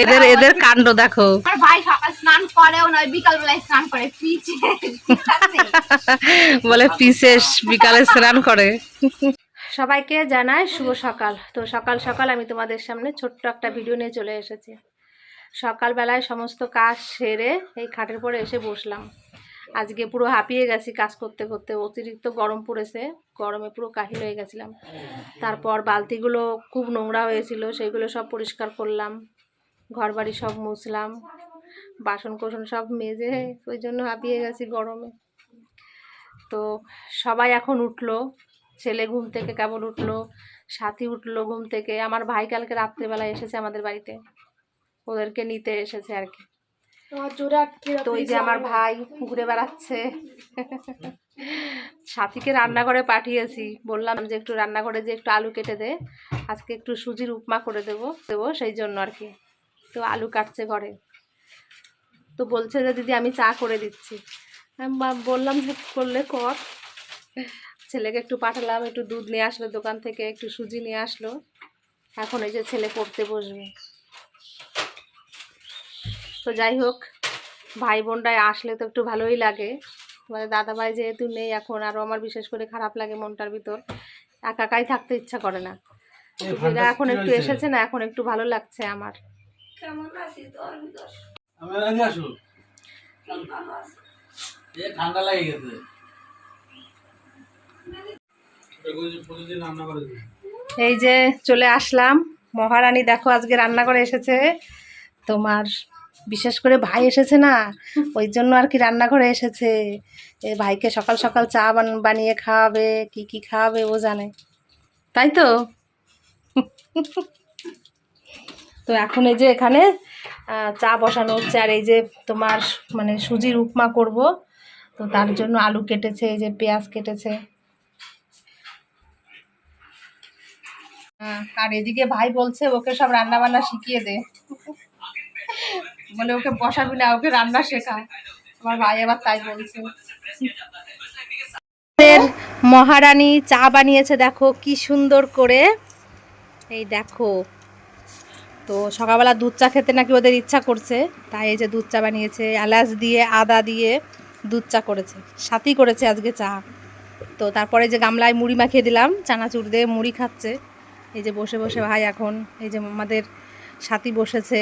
এদের এদের কাণ্ড দেখো। ভাই সকাল স্নান করেও নয়, বিকাল বেলায় স্নান করে পিছে বলে পিসেস বিকালে স্নান করে। সবাইকে জানাই শুভ সকাল। তো সকাল সকাল আমি তোমাদের সামনে ছোট্ট একটা ভিডিও নিয়ে চলে এসেছি। সকালবেলায় সমস্ত কাজ সেরে এই খাটের পরে এসে বসলাম। আজকে পুরো হাঁপিয়ে গেছি কাজ করতে করতে, অতিরিক্ত গরম পড়েছে, গরমে পুরো কাহিল হয়ে গেছিলাম। তারপর বালতিগুলো খুব নোংরা হয়েছিল, সেইগুলো সব পরিষ্কার করলাম, ঘর বাড়ি সব মুছলাম, বাসন কোসন সব মেজে ওই জন্য হাঁপিয়ে গেছি গরমে। তো সবাই এখন উঠলো, ছেলে ঘুম থেকে কেবল উঠলো, সাথী উঠলো ঘুম থেকে। আমার ভাই কালকে রাত্রেবেলায় এসেছে আমাদের বাড়িতে, ওদেরকে নিতে এসেছে আর কি। তো ওই যে আমার ভাই ঘুরে বেড়াচ্ছে। সাথীকে রান্নাঘরে পাঠিয়েছি, বললাম যে একটু রান্নাঘরে যে একটু আলু কেটে দে, আজকে একটু সুজির উপমা করে দেবো সেই জন্য আর কি। তো আলু কাটছে ঘরে, তো বলছে যে দিদি আমি চা করে দিচ্ছি। আমি বললাম যে করলে কর। ছেলেকে একটু পাঠালাম, একটু দুধ নিয়ে আসলো দোকান থেকে, একটু সুজি নিয়ে আসলো। এখন এই যে ছেলে পড়তে বসবে। তো যাই হোক, ভাই বোনটায় আসলে তো একটু ভালোই লাগে। মানে দাদা ভাই যেহেতু নেই এখন, আরও আমার বিশেষ করে খারাপ লাগে মনটার ভিতর, একাই থাকতে ইচ্ছা করে না। এরা এখন একটু এসেছে না, এখন একটু ভালো লাগছে আমার। ঠান্ডা লাগে গেছে। এই যে চলে আসলাম, মহারানী দেখো আজকে রান্না করে এসেছে। তোমার বিশেষ করে ভাই এসেছে না, ওই জন্য আর কি রান্নাঘরে এসেছে। এই ভাইকে সকাল সকাল চা বানিয়ে খাওয়াবে, কি কি খাওয়াবে ও জানে, তাই তো। তো এখন এই যে এখানে চা বসানো হচ্ছে, আর এই যে তোমার মানে সুজির উপমা করব, তো তার জন্য আলু কেটেছে, এই যে পেঁয়াজ কেটেছে। আর এদিকে ভাই বলছে ওকে সব রান্না বান্না শিখিয়ে দে, বলে ওকে বসাবি না, ওকে রান্না শেখা। আমার ভাই আবার তাই বলছে। মহারানী চা বানিয়েছে দেখো কি সুন্দর করে, এই দেখো। তো সকালবেলা দুধ চা খেতে নাকি ওদের ইচ্ছা করছে, তাই এই যে দুধ চা বানিয়েছে, এলাচ দিয়ে আদা দিয়ে দুধ চা করেছে, সাথী করেছে আজকে চা। তো তারপরে যে গামলায় মুড়ি মাখিয়ে দিলাম, চানাচুর দিয়ে মুড়ি খাচ্ছে। এই যে বসে বসে ভাই এখন, এই যে আমাদের সাথী বসেছে,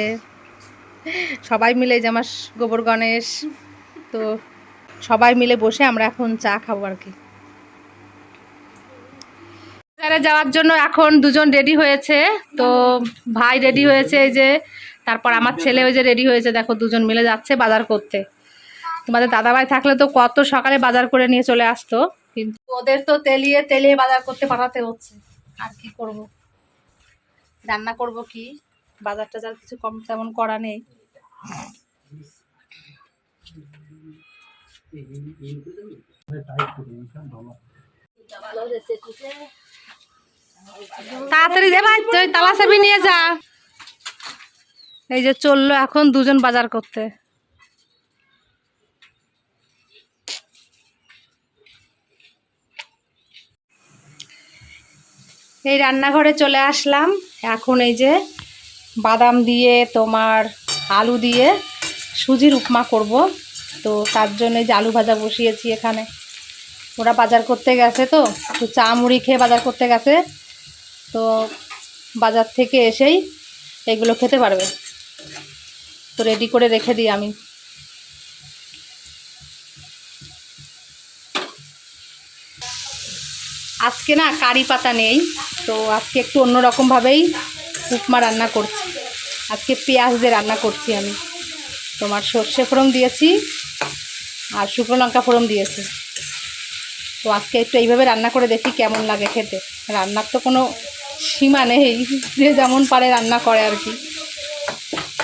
সবাই মিলে, এই যে আমার গোবর গণেশ, তো সবাই মিলে বসে আমরা এখন চা খাবো আর কি। বাজারে যাওয়ার জন্য এখন দুজন রেডি হয়েছে। তো ভাই রেডি হয়েছে এই যে, তারপর আমার ছেলে ওই যে রেডি হয়েছে, দেখো দুজন মিলে যাচ্ছে বাজার করতে। তোমাদের দাদাভাই থাকলে তো কত সকালে বাজার করে নিয়ে চলে আসতো, কিন্তু ওদের তো তেলিয়ে তেলিয়ে বাজার করতে পাঠাতে হচ্ছে। আর কি করব, রান্না করব কি, বাজার টাজার কিছু কম তেমন করা নেই। তাড়াতাড়ি দে ভাই, তুই তালা চাবি নিয়ে যা। এই যে চললো এখন দুজন বাজার করতে। এই রান্নাঘরে চলে আসলাম, এখন এই যে বাদাম দিয়ে তোমার আলু দিয়ে সুজির উপমা করব। তো তার জন্য এই যে আলু ভাজা বসিয়েছি এখানে। ওরা বাজার করতে গেছে, তো একটু চা মুড়ি খেয়ে বাজার করতে গেছে, তো বাজার থেকে এসেই এগুলো খেতে পারবে, তো রেডি করে রেখে দিই আমি। আজকে না কারি পাতা নেই, তো আজকে একটু অন্যরকমভাবেই উপমা রান্না করছি। আজকে পেঁয়াজ দিয়ে রান্না করছি আমি, তোমার সর্ষে ফোড়ন দিয়েছি আর শুকনো লঙ্কা ফোড়ন দিয়েছি। তো আজকে একটু এইভাবে রান্না করে দেখি কেমন লাগে খেতে। রান্নার তো কোনো সীমা নেই, যে যেমন পারে রান্না করে আর কি।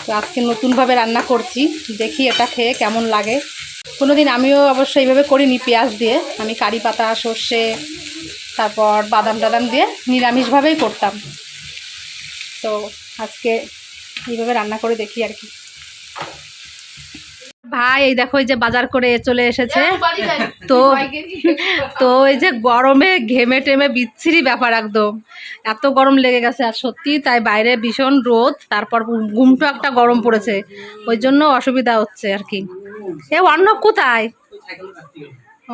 তো আজকে নতুনভাবে রান্না করছি, দেখি এটা খেয়ে কেমন লাগে। কোনোদিন আমিও অবশ্য এইভাবে করিনি পেঁয়াজ দিয়ে, আমি কারি পাতা সর্ষে তারপর বাদাম টাদাম দিয়ে নিরামিষভাবেই করতাম। তো আজকে এইভাবে রান্না করে দেখি আর কি। ভাই এই দেখো এই যে বাজার করে চলে এসেছে। বাড়ি যাই তো ভাইকে তো এই যে গরমে ঘেমে টেমে বিচ্ছিরি ব্যাপার একদম, এত গরম লেগে গেছে। আর সত্যি তাই বাইরে ভীষণ রোদ, তারপর ঘুমটা একটা গরম পড়েছে, ওই জন্য অসুবিধা হচ্ছে আর কি। এ অন্য কোথায়?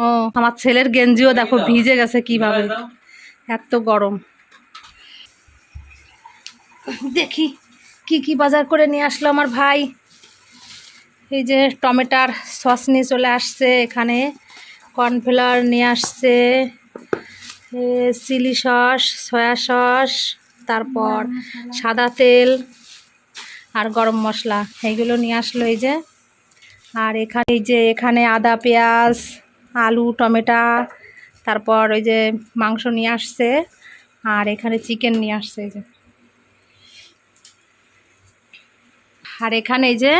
ও আমার ছেলের গেঞ্জিও দেখো ভিজে গেছে কিভাবে, এত গরম। দেখি কি কি বাজার করে নিয়ে আসলো আমার ভাই। এই যে টমেটোর সস নিয়ে চলে আসছে, এখানে কর্নফ্লাওয়ার নিয়ে আসছে, চিলি সস, সয়া সস, তারপর সাদা তেল আর গরম মশলা, এইগুলো নিয়ে আসলো এই যে। আর এখানে এই যে এখানে আদা পেঁয়াজ আলু টমেটো, তারপর ওই যে মাংস নিয়ে আসছে, আর এখানে চিকেন নিয়ে আসছে এই যে। আর এখানে এই যে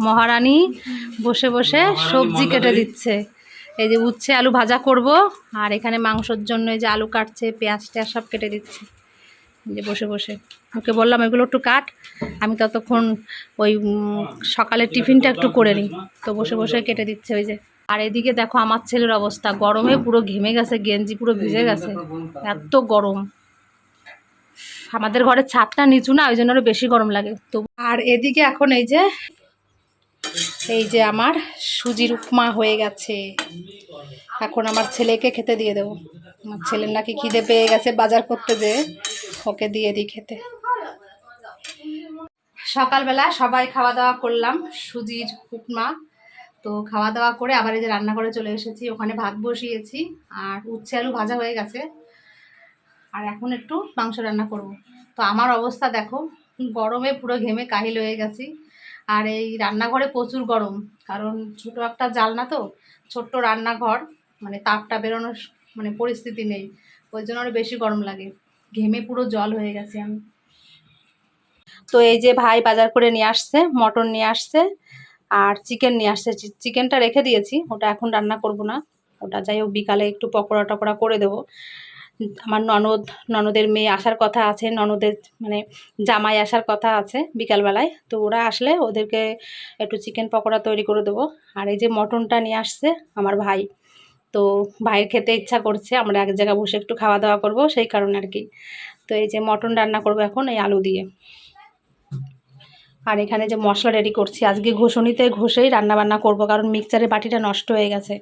মহারানী বসে বসে সবজি কেটে দিচ্ছে, এই যে উচ্ছে আলু ভাজা করব, আর এখানে মাংসর জন্য এই যে আলু কাটছে, পেঁয়াজ টেয়াজ সব কেটে দিচ্ছে এই যে বসে বসে। ওকে বললাম এগুলো একটু কাট, আমি ততক্ষণ ওই সকালের টিফিনটা একটু করে নিই। তো বসে বসে কেটে দিচ্ছে ওই যে। আর এদিকে দেখো আমার ছেলের অবস্থা, গরমে পুরো ঘেমে গেছে, গেঞ্জি পুরো ভিজে গেছে, এত গরম। আমাদের ঘরের ছাদটা নিচু না, ওই জন্য আরো বেশি গরম লাগে তো। আর এদিকে এখন এই যে আমার সুজির উপমা হয়ে গেছে, এখন আমার ছেলেকে খেতে দিয়ে দেবো। আমার ছেলের নাকি খিদে পেয়ে গেছে বাজার করতে, যে ওকে দিয়ে দিই খেতে। সকালবেলা সবাই খাওয়া দাওয়া করলাম সুজির উপমা, তো খাওয়া দাওয়া করে আবার এই যে রান্নাঘরে চলে এসেছি, ওখানে ভাত বসিয়েছি আর উচ্ছে আলু ভাজা হয়ে গেছে, আর এখন একটু মাংস রান্না করব। তো আমার অবস্থা দেখো, গরমে পুরো ঘেমে কাহিল হয়ে গেছি। আর এই রান্নাঘরে প্রচুর গরম, কারণ ছোটো একটা জানলা তো, ছোট্ট রান্নাঘর, মানে তাপটা বেরোনোর মানে পরিস্থিতি নেই, ওই জন্য আরও বেশি গরম লাগে, ঘেমে পুরো জল হয়ে গেছে আমি। তো এই যে ভাই বাজার করে নিয়ে আসছে, মটন নিয়ে আসছে আর চিকেন নিয়ে আসছে। চিকেনটা রেখে দিয়েছি, ওটা এখন রান্না করব না, ওটা যাই হোক বিকালে একটু পকোড়া টকোড়া করে দেবো। আমার ননদের মেয়ে আসার কথা আছে, ননদের মানে জামাই আসার কথা আছে বিকালবেলায়, তো ওরা আসলে ওদেরকে একটু চিকেন পকোড়া তৈরি করে দেবো। আর এই যে মটনটা নিয়ে আসছে আমার ভাই, তো ভাইয়ের খেতে ইচ্ছা করছে, আমরা এক জায়গায় বসে একটু খাওয়া দাওয়া করব, সেই কারণে আর কি। তো এই যে মটন রান্না করব এখন এই আলু দিয়ে। আর এখানে যে মশলা রেডি করছি, আজকে ঘষণিতে ঘষেই রান্না বান্না করব, কারণ মিক্সচারের বাটিটা নষ্ট হয়ে গেছে,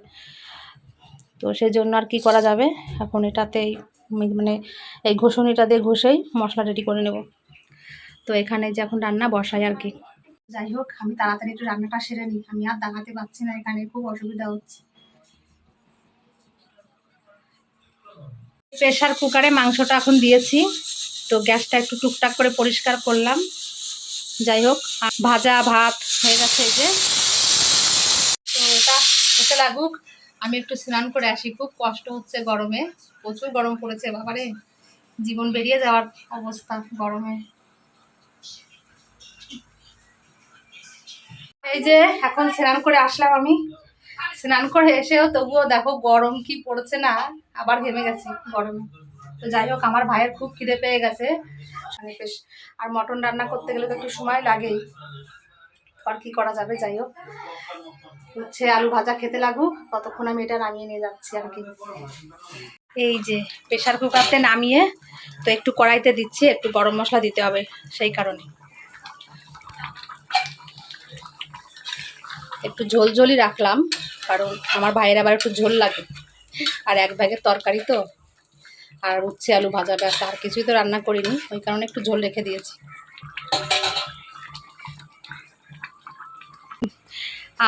তো সেই জন্য আর কি করা যাবে, এখন এটাতেই মানে এই ঘষণিটা দিয়ে ঘষেই মশলা রেডি করে নেব। তো এখানে যে এখন রান্না বসাই আর কি। যাই হোক আমি তাড়াতাড়ি একটু রান্নাটা সেরে নিই, আমি আর দাঁড়াতে পারছি না, এখানে খুব অসুবিধা হচ্ছে। প্রেসার কুকারে মাংসটা এখন দিয়েছি, তো গ্যাসটা একটু টুকটাক করে পরিষ্কার করলাম। যাই হোক ভাজা ভাত হয়ে গেছে এই যে, তো ওটা হতে লাগুক, আমি একটু স্নান করে আসি, খুব কষ্ট হচ্ছে গরমে, প্রচুর গরম পড়েছে বাবারে, জীবন বেরিয়ে যাওয়ার অবস্থা গরমে। এই যে এখন স্নান করে আসলাম আমি, স্নান করে এসেও তবুও দেখো গরম কি পড়ছে না, আবার ঘেমে গেছি গরমে। তো যাই হোক আমার ভাইয়ের খুব খিদে পেয়ে গেছে, আর মটন রান্না করতে গেলে তো একটু সময় লাগেই, আর কি করা যাবে। যাই হোক হচ্ছে আলু ভাজা খেতে লাগুক, ততক্ষণ আমি এটা নামিয়ে নিয়ে যাচ্ছি আর কি। এই যে প্রেসার কুকারতে নামিয়ে তো একটু কড়াইতে দিচ্ছি, একটু গরম মশলা দিতে হবে, সেই কারণে একটু ঝোলঝোলই রাখলাম, কারণ আমার ভাইয়ের আবার একটু ঝোল লাগে, আর এক ভাগের তরকারি তো, আর উচ্ছে আলু ভাজা, ব্যাস আর কিছুই তো রান্না করিনি, ওই কারণে একটু ঝোল রেখে দিয়েছি।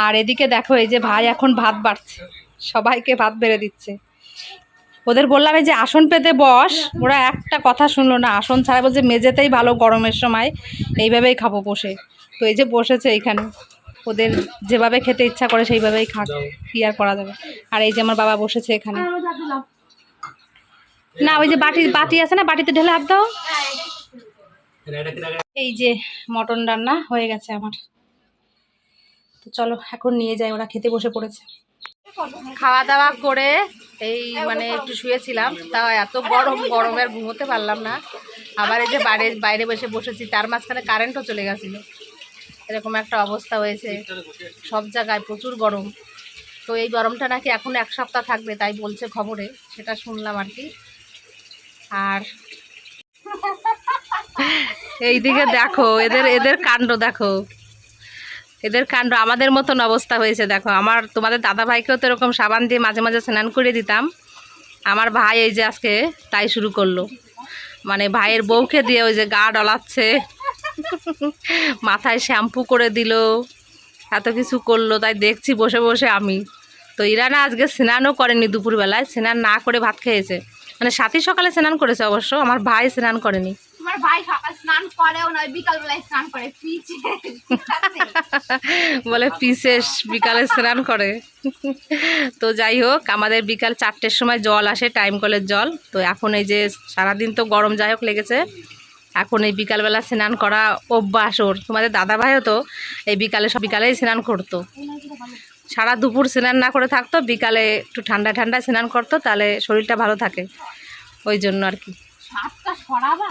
আর এদিকে দেখো এই যে ভাই এখন ভাত বাড়ছে, সবাইকে ভাত বেড়ে দিচ্ছে। ওদের বললাম এই যে আসন পেতে বস, ওরা একটা কথা শুনলো না, আসন ছাড়া বলছে মেঝেতেই ভালো গরমের সময়, এইভাবেই খাবো বসে। তো এই যে বসেছে এইখানে, ওদের যেভাবে খেতে ইচ্ছা করে সেইভাবেই খাক, কি আর করা যাবে। আর এই যে আমার বাবা বসেছে এখানে, না ওই যে বাটি আছে না, বাটিতে ঢেলে হাত দাও। এই যে মটন রান্না হয়ে গেছে আমার, তো চলো এখন নিয়ে যাই, ওরা খেতে বসে পড়েছে। খাওয়া দাওয়া করে এই মানে একটু শুয়েছিলাম, তা এত গরমে আর ঘুমোতে পারলাম না। আবার এই যে বাইরে বসেছি, তার মাঝখানে কারেন্টও চলে গেছিলো, এরকম একটা অবস্থা হয়েছে, সব জায়গায় প্রচুর গরম। তো এই গরমটা নাকি এখন 1 সপ্তাহ থাকবে তাই বলছে খবরে, সেটা শুনলাম আর কি। আর এইদিকে দেখো এদের এদের কাণ্ড দেখো, এদের কাণ্ড। আমাদের মতন অবস্থা হয়েছে দেখো। আমার তোমাদের দাদা ভাইকেও তো এরকম সাবান দিয়ে মাঝে মাঝে স্নান করে দিতাম। আমার ভাই এই যে আজকে তাই শুরু করলো, মানে ভাইয়ের বউকে দিয়ে ওই যে গা ডলাচ্ছে, মাথায় শ্যাম্পু করে দিল, এত কিছু করলো। তাই দেখছি বসে বসে আমি। তো এরা না আজকে স্নানও করেনি, দুপুরবেলায় স্নান না করে ভাত খেয়েছে। মানে সাথী সকালে স্নান করেছে অবশ্য, আমার ভাই স্নান করেনি। তোমার ভাই সকাল স্নান করেও না, বিকাল বেলায় স্নান করে পিছে। বলে পিসেস বিকালে স্নান করে। তো যাই হোক, আমাদের বিকাল 4টের সময় জল আসে, টাইম কলের জল। তো এখন এই যে সারাদিন তো গরম যাই হোক লেগেছে, এখন এই বিকালবেলা স্নান করা অভ্যাস ওর। তোমাদের দাদা ভাইও তো এই বিকালেই স্নান করতো, সারা দুপুর স্নান না করে থাকতো, বিকালে একটু ঠান্ডা ঠান্ডায় স্নান করতো, তাহলে শরীরটা ভালো থাকে, ওই জন্য আর কি। সাতটা সরাবা